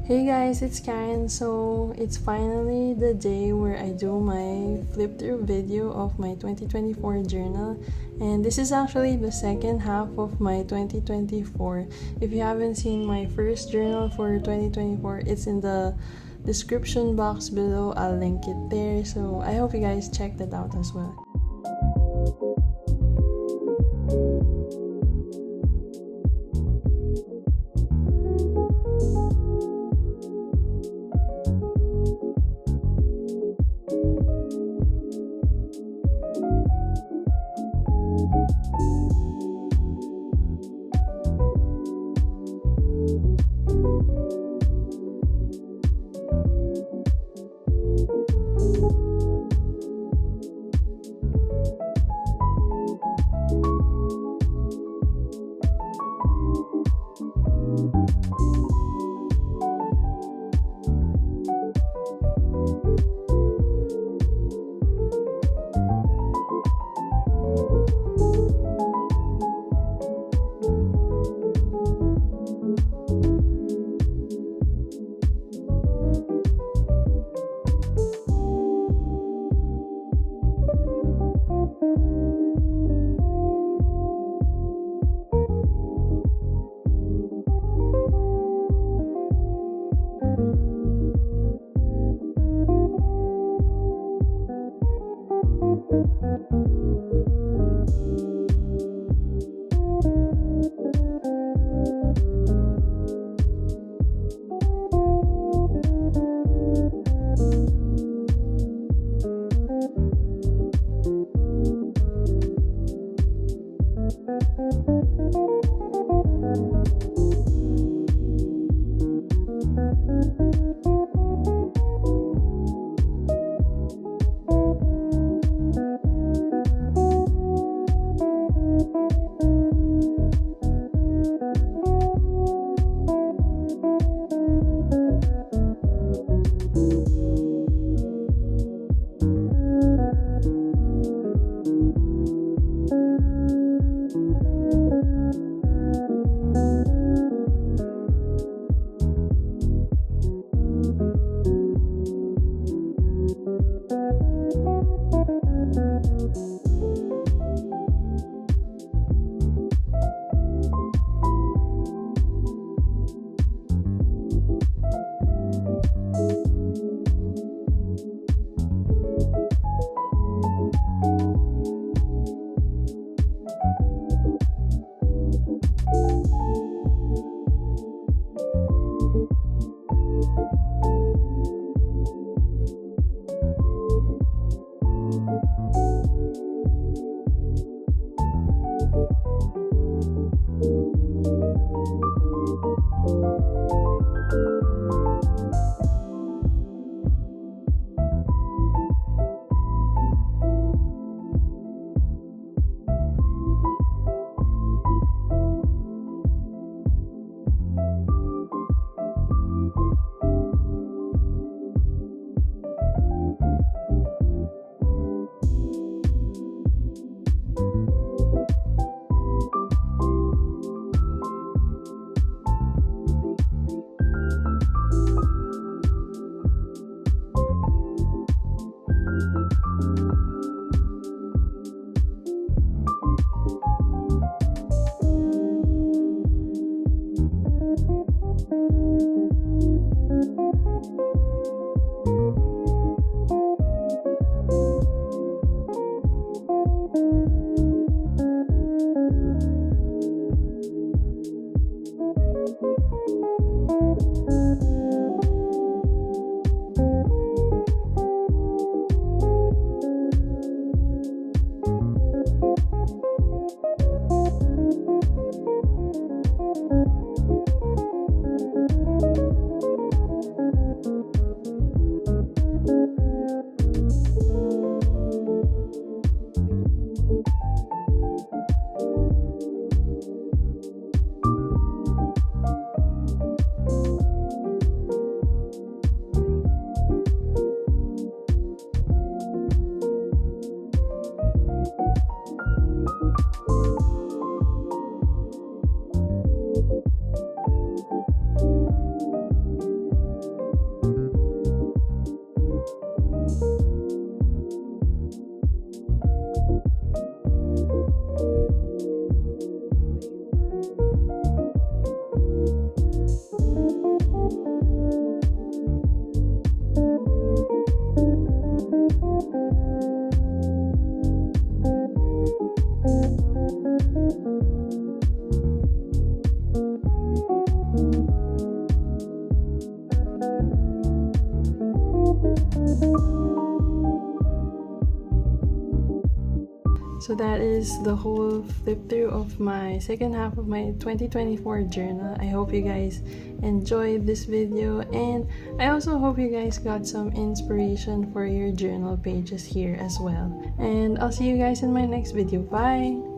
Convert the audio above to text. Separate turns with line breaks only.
Hey guys, it's Karen. So it's finally the day where I do my flip through video of my 2024 journal, and this is actually the second half of my 2024. If you haven't seen my first journal for 2024, it's in the description box below. I'll link it there. So I hope you guys check that out as well. So that is the whole flip through of my second half of my 2024 journal. I hope you guys enjoyed this video, and I also hope you guys got some inspiration for your journal pages here as well. And I'll see you guys in my next video. Bye!